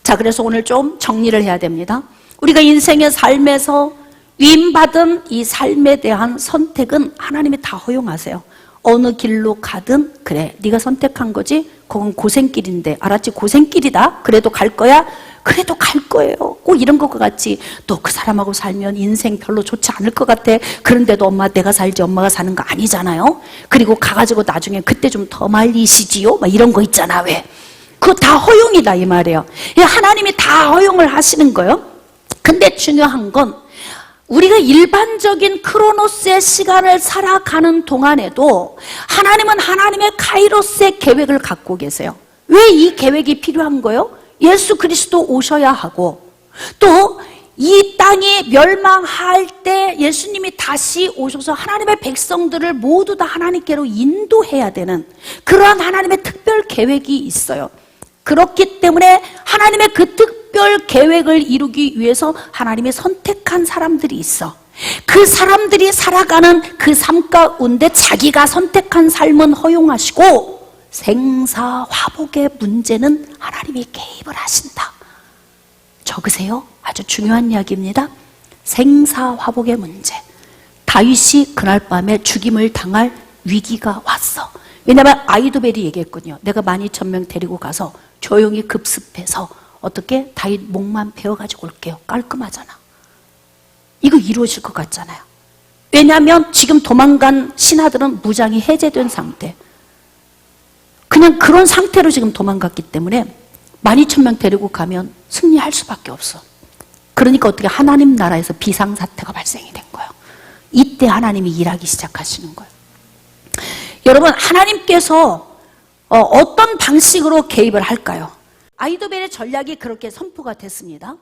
자, 그래서 오늘 좀 정리를 해야 됩니다. 우리가 인생의 삶에서 위임받은 이 삶에 대한 선택은 하나님이 다 허용하세요. 어느 길로 가든 그래, 네가 선택한 거지? 그건 고생길인데, 알았지? 고생길이다. 그래도 갈 거야? 그래도 갈 거예요. 꼭 이런 것과 같이 또 그 사람하고 살면 인생 별로 좋지 않을 것 같아. 그런데도 엄마 내가 살지 엄마가 사는 거 아니잖아요. 그리고 가가지고 나중에 그때 좀 더 말리시지요? 막 이런 거 있잖아. 왜? 그거 다 허용이다 이 말이에요. 하나님이 다 허용을 하시는 거예요. 근데 중요한 건 우리가 일반적인 크로노스의 시간을 살아가는 동안에도 하나님은 하나님의 카이로스의 계획을 갖고 계세요. 왜 이 계획이 필요한 거예요? 예수 그리스도 오셔야 하고 또 이 땅이 멸망할 때 예수님이 다시 오셔서 하나님의 백성들을 모두 다 하나님께로 인도해야 되는 그러한 하나님의 특별 계획이 있어요. 그렇기 때문에 하나님의 그 특별 계획을 이루기 위해서 하나님이 선택한 사람들이 있어. 그 사람들이 살아가는 그 삶 가운데 자기가 선택한 삶은 허용하시고 생사화복의 문제는 하나님이 개입을 하신다. 적으세요. 아주 중요한 이야기입니다. 생사화복의 문제. 다윗이 그날 밤에 죽임을 당할 위기가 왔어. 왜냐하면 아이도벨이 얘기했거든요. 내가 12,000명 데리고 가서 조용히 급습해서 어떻게 다윗 목만 베어가지고 올게요. 깔끔하잖아. 이거 이루어질 것 같잖아요. 왜냐하면 지금 도망간 신하들은 무장이 해제된 상태. 그냥 그런 상태로 지금 도망갔기 때문에 12,000명 데리고 가면 승리할 수밖에 없어. 그러니까 어떻게 하나님 나라에서 비상사태가 발생이 된 거예요. 이때 하나님이 일하기 시작하시는 거예요. 여러분, 하나님께서 어떤 방식으로 개입을 할까요? 아이도벨의 전략이 그렇게 선포가 됐습니다.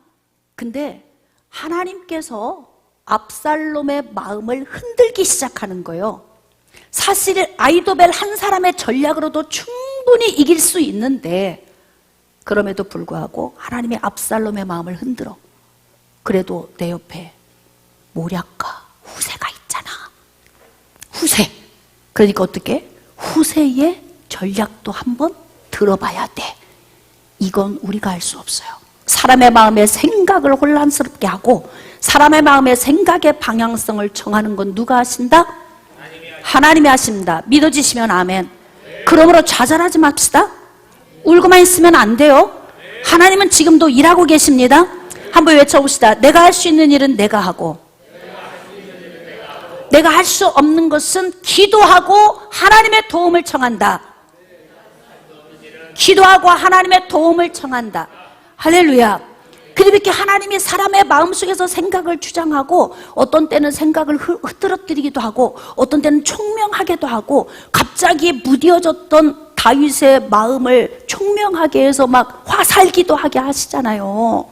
근데 하나님께서 압살롬의 마음을 흔들기 시작하는 거예요. 사실 아이도벨 한 사람의 전략으로도 충분히 이길 수 있는데 그럼에도 불구하고 하나님이 압살롬의 마음을 흔들어. 그래도 내 옆에 모략과 후세가 있잖아. 후세. 그러니까 어떻게? 후세의 전략도 한번 들어봐야 돼. 이건 우리가 알 수 없어요. 사람의 마음의 생각을 혼란스럽게 하고 사람의 마음의 생각의 방향성을 정하는 건 누가 하신다? 하나님이 하십니다. 믿어지시면 아멘. 그러므로 좌절하지 맙시다. 울고만 있으면 안 돼요. 하나님은 지금도 일하고 계십니다. 한번 외쳐봅시다. 내가 할 수 있는 일은 내가 하고 내가 할 수 없는 것은 기도하고 하나님의 도움을 청한다. 기도하고 하나님의 도움을 청한다. 할렐루야. 그렇게 하나님이 사람의 마음속에서 생각을 주장하고 어떤 때는 생각을 흐트러뜨리기도 하고 어떤 때는 총명하게도 하고 갑자기 무뎌졌던 다윗의 마음을 총명하게 해서 막 화살기도 하게 하시잖아요.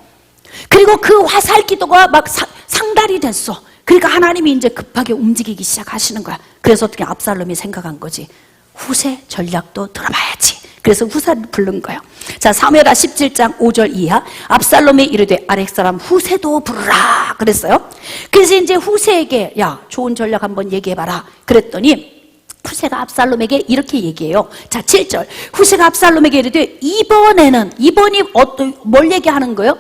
그리고 그 화살 기도가 막 상달이 됐어. 그러니까 하나님이 이제 급하게 움직이기 시작하시는 거야. 그래서 어떻게 압살롬이 생각한 거지. 후세 전략도 들어봐야지. 그래서 후세를 부른 거예요. 자, 사무엘하 17장 5절 이하. 압살롬이 이르되 아랫사람 후세도 부르라 그랬어요. 그래서 이제 후세에게 야, 좋은 전략 한번 얘기해봐라 그랬더니 후세가 압살롬에게 이렇게 얘기해요. 자, 7절. 후세가 압살롬에게 이르되 이번이 뭘 얘기하는 거예요?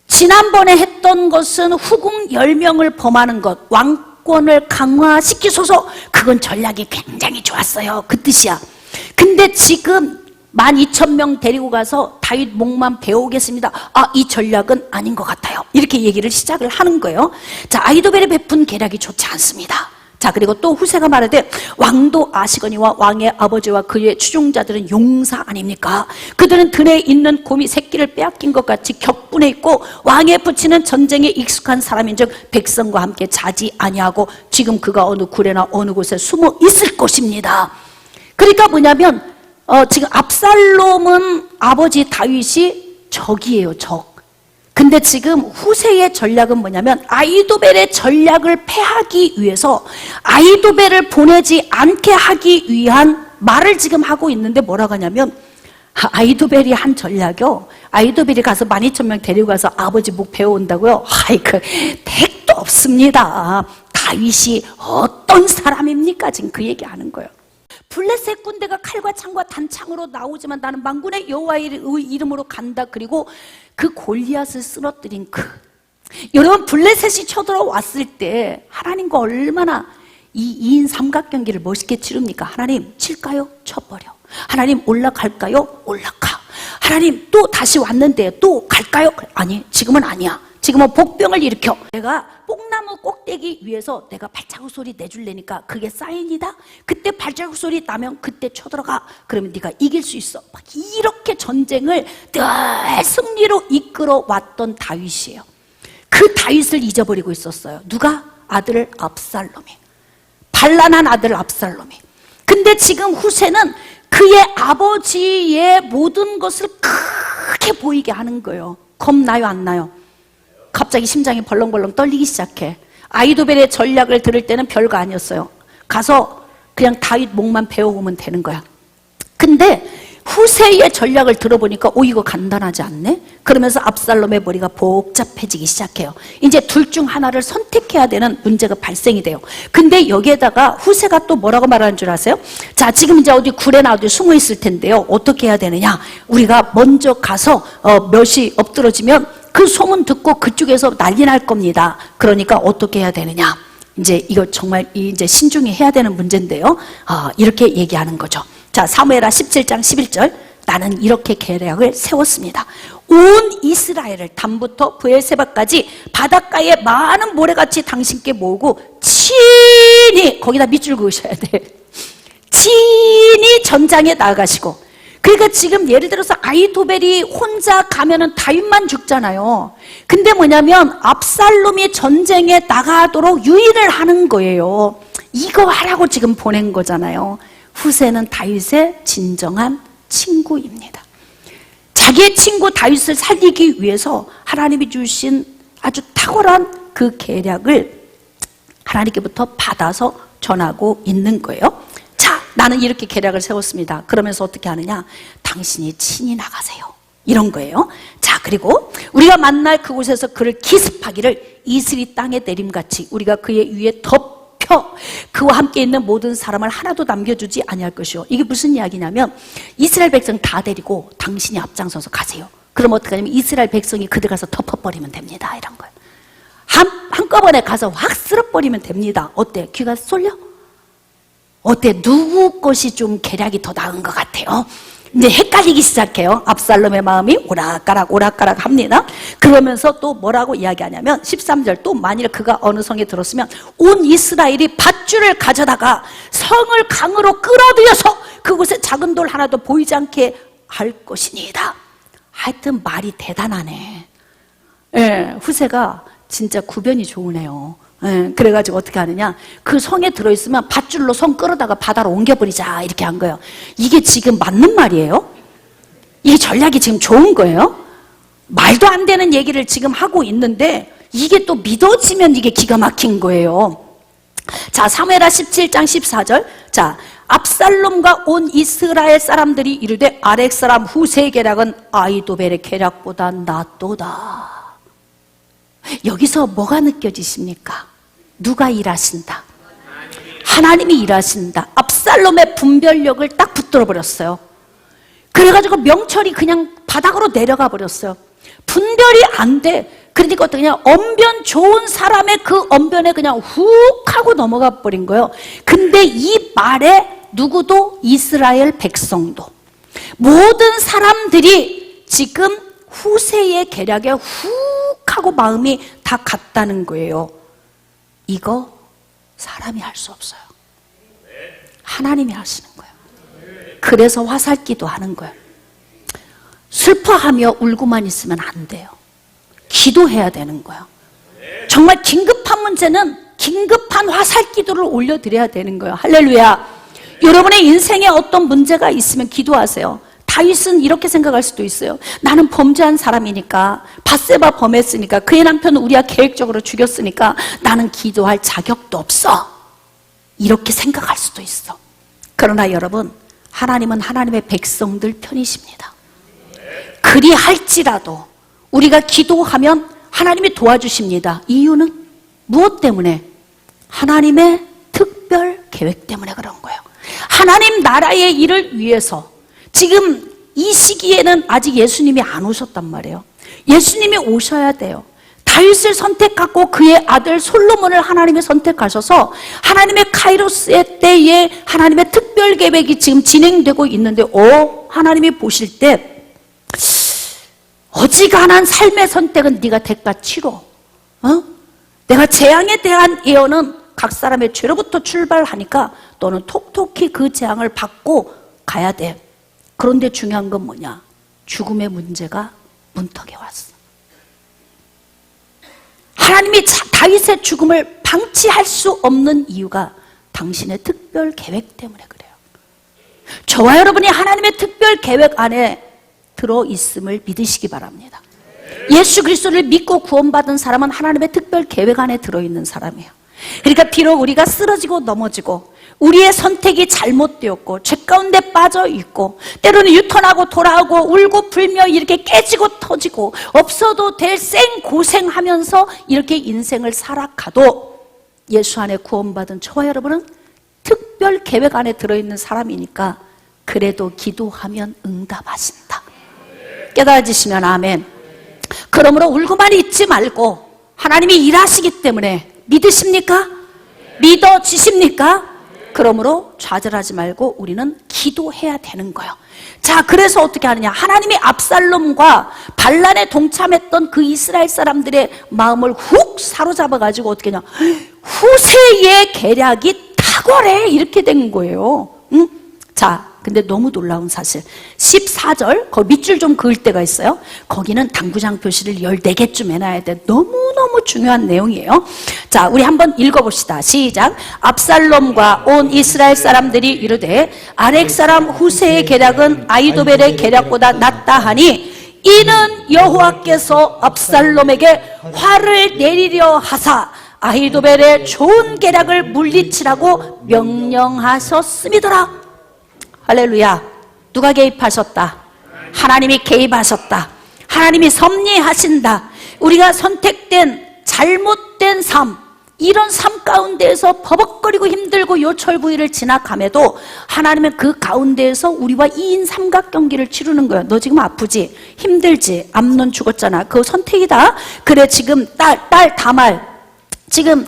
지난번에 했던 것은 후궁 10명을 범하는 것, 왕권을 강화시키소서. 그건 전략이 굉장히 좋았어요. 그 뜻이야. 근데 지금 12,000명 데리고 가서 다윗 목만 베어오겠습니다. 이 전략은 아닌 것 같아요. 이렇게 얘기를 시작을 하는 거예요. 자, 아히도벨이 베푼 계략이 좋지 않습니다. 자, 그리고 또 후세가 말하되 왕도 아시거니와 왕의 아버지와 그의 추종자들은 용사 아닙니까? 그들은 들에 있는 곰이 새끼를 빼앗긴 것 같이 격분해 있고 왕의 부치는 전쟁에 익숙한 사람인즉 백성과 함께 자지 아니하고 지금 그가 어느 굴에나 어느 곳에 숨어 있을 것입니다. 그러니까 뭐냐면 지금 압살롬은 아버지 다윗이 적이에요, 적. 근데 지금 후세의 전략은 뭐냐면 아히도벨의 전략을 패하기 위해서 아히도벨을 보내지 않게 하기 위한 말을 지금 하고 있는데 뭐라고 하냐면 아히도벨이 한 전략이요. 아히도벨이 가서 12,000명 데리고 가서 아버지 목 베어온다고요? 택도 없습니다. 다윗이 어떤 사람입니까? 지금 그 얘기하는 거예요. 블레셋 군대가 칼과 창과 단창으로 나오지만 나는 만군의 여호와의 이름으로 간다. 그리고 그 골리앗을 쓰러뜨린 여러분, 블레셋이 쳐들어왔을 때 하나님과 얼마나 이 2인 삼각경기를 멋있게 치릅니까? 하나님 칠까요? 쳐버려. 하나님 올라갈까요? 올라가. 하나님 또 다시 왔는데 또 갈까요? 아니, 지금은 아니야. 지금은 복병을 일으켜. 내가 뽕나무 꼭대기 위에서 내가 발자국 소리 내줄래니까 그게 사인이다. 그때 발자국 소리 나면 그때 쳐들어가. 그러면 네가 이길 수 있어. 막 이렇게 전쟁을 늘 승리로 이끌어 왔던 다윗이에요. 그 다윗을 잊어버리고 있었어요. 누가? 아들 압살롬이. 반란한 아들 압살롬이. 근데 지금 후세는 그의 아버지의 모든 것을 크게 보이게 하는 거예요. 겁나요, 안 나요? 갑자기 심장이 벌렁벌렁 떨리기 시작해. 아히도벨의 전략을 들을 때는 별거 아니었어요. 가서 그냥 다윗 목만 베어오면 되는 거야. 근데 후세의 전략을 들어보니까 이거 간단하지 않네? 그러면서 압살롬의 머리가 복잡해지기 시작해요. 이제 둘 중 하나를 선택해야 되는 문제가 발생이 돼요. 근데 여기에다가 후세가 또 뭐라고 말하는 줄 아세요? 자, 지금 이제 어디 굴에나 어디 숨어 있을 텐데요. 어떻게 해야 되느냐? 우리가 먼저 가서 몇이 엎드러지면 그 소문 듣고 그쪽에서 난리 날 겁니다. 그러니까 어떻게 해야 되느냐? 이제 이거 정말 이제 신중히 해야 되는 문제인데요. 이렇게 얘기하는 거죠. 자, 사무엘하 17장 11절. 나는 이렇게 계략을 세웠습니다. 온 이스라엘을 단부터 브엘세바까지 바닷가에 많은 모래같이 당신께 모으고 친히, 거기다 밑줄 그으셔야 돼. 친히 전장에 나아가시고. 그러니까 지금 예를 들어서 아히도벨이 혼자 가면은 다윗만 죽잖아요. 근데 뭐냐면 압살롬이 전쟁에 나가도록 유인을 하는 거예요. 이거 하라고 지금 보낸 거잖아요. 후세는 다윗의 진정한 친구입니다. 자기의 친구 다윗을 살리기 위해서 하나님이 주신 아주 탁월한 그 계략을 하나님께부터 받아서 전하고 있는 거예요. 자, 나는 이렇게 계략을 세웠습니다. 그러면서 어떻게 하느냐? 당신이 친히 나가세요. 이런 거예요. 자, 그리고 우리가 만날 그곳에서 그를 기습하기를 이슬이 땅에 내림같이 우리가 그의 위에 덮여 그와 함께 있는 모든 사람을 하나도 남겨주지 아니할 것이요. 이게 무슨 이야기냐면 이스라엘 백성 다 데리고 당신이 앞장서서 가세요. 그럼 어떻게 하냐면 이스라엘 백성이 그들 가서 덮어버리면 됩니다. 이런 거예요. 한꺼번에 가서 확 쓸어버리면 됩니다. 어때? 귀가 쏠려? 어때? 누구 것이 좀 계략이 더 나은 것 같아요? 이제 헷갈리기 시작해요. 압살롬의 마음이 오락가락 합니다. 그러면서 또 뭐라고 이야기하냐면 13절, 또 만일 그가 어느 성에 들었으면 온 이스라엘이 밧줄을 가져다가 성을 강으로 끌어들여서 그곳에 작은 돌 하나도 보이지 않게 할 것이니이다. 하여튼 말이 대단하네. 예, 후세가 진짜 구변이 좋으네요. 예, 그래가지고 어떻게 하느냐, 그 성에 들어있으면 밧줄로 성 끌어다가 바다로 옮겨버리자 이렇게 한 거예요. 이게 지금 맞는 말이에요? 이게 전략이 지금 좋은 거예요? 말도 안 되는 얘기를 지금 하고 있는데 이게 또 믿어지면 이게 기가 막힌 거예요. 자, 사무엘하 17장 14절. 자, 압살롬과 온 이스라엘 사람들이 이르되 아렉 사람 후세의 계략은 아히도벨의 계략보다 낫도다. 여기서 뭐가 느껴지십니까? 누가 일하신다? 하나님이 일하신다. 압살롬의 분별력을 딱 붙들어 버렸어요. 그래가지고 명철이 그냥 바닥으로 내려가 버렸어요. 분별이 안 돼. 그러니까 그냥 언변 좋은 사람의 그 언변에 그냥 훅 하고 넘어가 버린 거예요. 근데 이 말에 누구도 이스라엘 백성도 모든 사람들이 지금 후세의 계략에 훅 하고 마음이 다 갔다는 거예요. 이거 사람이 할 수 없어요. 하나님이 하시는 거예요. 그래서 화살기도 하는 거예요. 슬퍼하며 울고만 있으면 안 돼요. 기도해야 되는 거예요. 정말 긴급한 문제는 긴급한 화살기도를 올려드려야 되는 거예요. 할렐루야. 여러분의 인생에 어떤 문제가 있으면 기도하세요. 다윗은 이렇게 생각할 수도 있어요. 나는 범죄한 사람이니까, 밧세바 범했으니까, 그의 남편은 우리가 계획적으로 죽였으니까 나는 기도할 자격도 없어. 이렇게 생각할 수도 있어. 그러나 여러분, 하나님은 하나님의 백성들 편이십니다. 그리할지라도 우리가 기도하면 하나님이 도와주십니다. 이유는 무엇 때문에? 하나님의 특별 계획 때문에 그런 거예요. 하나님 나라의 일을 위해서 지금 이 시기에는 아직 예수님이 안 오셨단 말이에요. 예수님이 오셔야 돼요. 다윗을 선택하고 그의 아들 솔로몬을 하나님이 선택하셔서 하나님의 카이로스의 때에 하나님의 특별 계획이 지금 진행되고 있는데 하나님이 보실 때 어지간한 삶의 선택은 네가 대가 치러. 내가 재앙에 대한 예언은 각 사람의 죄로부터 출발하니까 너는 톡톡히 그 재앙을 받고 가야 돼. 그런데 중요한 건 뭐냐? 죽음의 문제가 문턱에 왔어. 하나님이 다윗의 죽음을 방치할 수 없는 이유가 당신의 특별 계획 때문에 그래요. 저와 여러분이 하나님의 특별 계획 안에 들어있음을 믿으시기 바랍니다. 예수 그리스도를 믿고 구원받은 사람은 하나님의 특별 계획 안에 들어있는 사람이에요. 그러니까 비록 우리가 쓰러지고 넘어지고 우리의 선택이 잘못되었고 죄 가운데 빠져 있고 때로는 유턴하고 돌아오고 울고 불며 이렇게 깨지고 터지고 없어도 될 생고생하면서 이렇게 인생을 살아가도 예수 안에 구원받은 저와 여러분은 특별 계획 안에 들어있는 사람이니까 그래도 기도하면 응답하신다. 깨달아지시면 아멘. 그러므로 울고만 있지 말고 하나님이 일하시기 때문에 믿으십니까? 믿어지십니까? 그러므로 좌절하지 말고 우리는 기도해야 되는 거예요. 자, 그래서 어떻게 하느냐? 하나님이 압살롬과 반란에 동참했던 그 이스라엘 사람들의 마음을 훅 사로잡아가지고 어떻게 하냐? 후세의 계략이 탁월해 이렇게 된 거예요. 응? 자, 근데 너무 놀라운 사실 14절 거기 밑줄 좀 그을 때가 있어요. 거기는 당구장 표시를 14개쯤 해놔야 돼. 너무너무 중요한 내용이에요. 자, 우리 한번 읽어봅시다. 시작. 압살롬과 온 이스라엘 사람들이 이르되 아렉 사람 후세의 계략은 아히도벨의 계략보다 낫다 하니 이는 여호와께서 압살롬에게 화를 내리려 하사 아히도벨의 좋은 계략을 물리치라고 명령하셨음이더라. 할렐루야. 누가 개입하셨다? 하나님이 개입하셨다. 하나님이 섭리하신다. 우리가 선택된 잘못된 삶, 이런 삶 가운데에서 버벅거리고 힘들고 요철부위를 지나감에도 하나님은 그 가운데에서 우리와 2인 삼각경기를 치르는 거야. 너 지금 아프지? 힘들지? 암론 죽었잖아. 그거 선택이다. 그래, 지금 다말 지금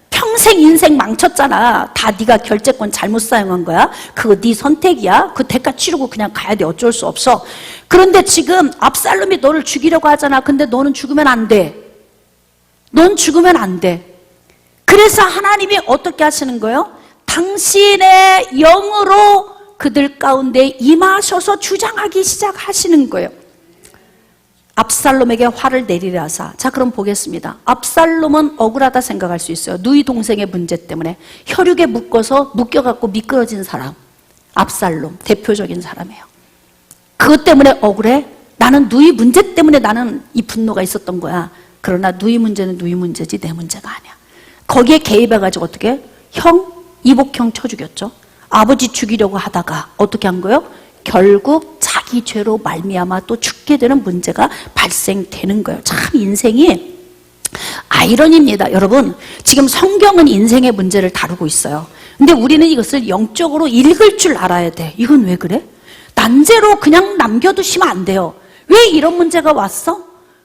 평생 인생 망쳤잖아. 다 네가 결재권 잘못 사용한 거야. 그거 네 선택이야. 그 대가 치르고 그냥 가야 돼. 어쩔 수 없어. 그런데 지금 압살롬이 너를 죽이려고 하잖아. 근데 너는 죽으면 안 돼. 넌 죽으면 안 돼. 그래서 하나님이 어떻게 하시는 거예요? 당신의 영으로 그들 가운데 임하셔서 주장하기 시작하시는 거예요. 압살롬에게 화를 내리려 하사. 자, 그럼 보겠습니다. 압살롬은 억울하다 생각할 수 있어요. 누이 동생의 문제 때문에 혈육에 묶여갖고 미끄러진 사람. 압살롬 대표적인 사람이에요. 그것 때문에 억울해? 나는 누이 문제 때문에 나는 이 분노가 있었던 거야. 그러나 누이 문제는 누이 문제지 내 문제가 아니야. 거기에 개입해가지고 어떻게? 형, 이복형 쳐 죽였죠. 아버지 죽이려고 하다가 어떻게 한 거예요? 결국 자기 죄로 말미암아 또 죽게 되는 문제가 발생되는 거예요. 참 인생이 아이러니입니다. 여러분, 지금 성경은 인생의 문제를 다루고 있어요. 근데 우리는 이것을 영적으로 읽을 줄 알아야 돼. 이건 왜 그래? 난제로 그냥 남겨두시면 안 돼요. 왜 이런 문제가 왔어?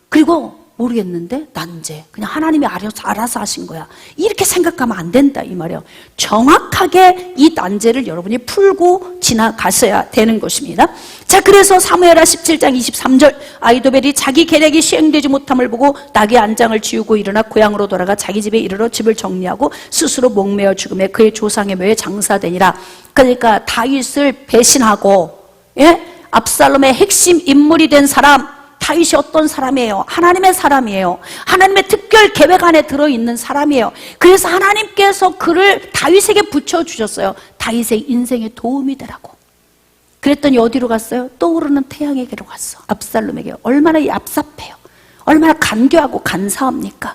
그리고 모르겠는데 난제 그냥 하나님이 알아서 하신 거야. 이렇게 생각하면 안 된다 이 말이에요. 정확하게 이 난제를 여러분이 풀고 지나가셔야 되는 것입니다. 자, 그래서 사무엘하 17장 23절 아히도벨이 자기 계략이 시행되지 못함을 보고 낙의 안장을 지우고 일어나 고향으로 돌아가 자기 집에 이르러 집을 정리하고 스스로 목매어 죽음에 그의 조상의 묘에 장사되니라. 그러니까 다윗을 배신하고, 예? 압살롬의 핵심 인물이 된 사람, 다윗이 어떤 사람이에요? 하나님의 사람이에요. 하나님의 특별 계획 안에 들어있는 사람이에요. 그래서 하나님께서 그를 다윗에게 붙여주셨어요. 다윗의 인생에 도움이 되라고. 그랬더니 어디로 갔어요? 떠오르는 태양에게로 갔어. 압살롬에게. 얼마나 얍삽해요. 얼마나 간교하고 간사합니까?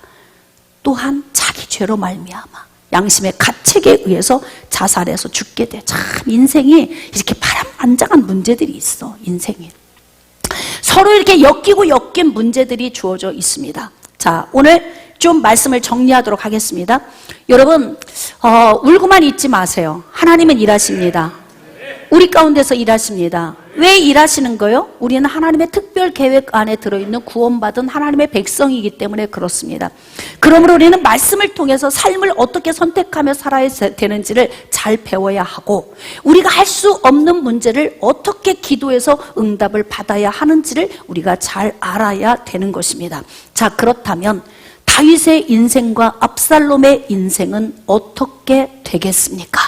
또한 자기 죄로 말미암아 양심의 가책에 의해서 자살해서 죽게 돼. 참 인생이 이렇게 파란만장한 문제들이 있어. 인생이 서로 이렇게 엮인 문제들이 주어져 있습니다. 자, 오늘 좀 말씀을 정리하도록 하겠습니다. 여러분, 울고만 있지 마세요. 하나님은 일하십니다. 우리 가운데서 일하십니다. 왜 일하시는 거예요? 우리는 하나님의 특별 계획 안에 들어있는 구원받은 하나님의 백성이기 때문에 그렇습니다. 그러므로 우리는 말씀을 통해서 삶을 어떻게 선택하며 살아야 되는지를 잘 배워야 하고, 우리가 할 수 없는 문제를 어떻게 기도해서 응답을 받아야 하는지를 우리가 잘 알아야 되는 것입니다. 자, 그렇다면 다윗의 인생과 압살롬의 인생은 어떻게 되겠습니까?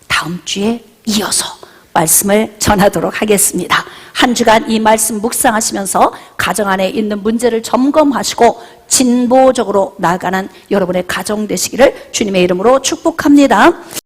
다음 주에 이어서 말씀을 전하도록 하겠습니다. 한 주간 이 말씀 묵상하시면서 가정 안에 있는 문제를 점검하시고 진보적으로 나아가는 여러분의 가정 되시기를 주님의 이름으로 축복합니다.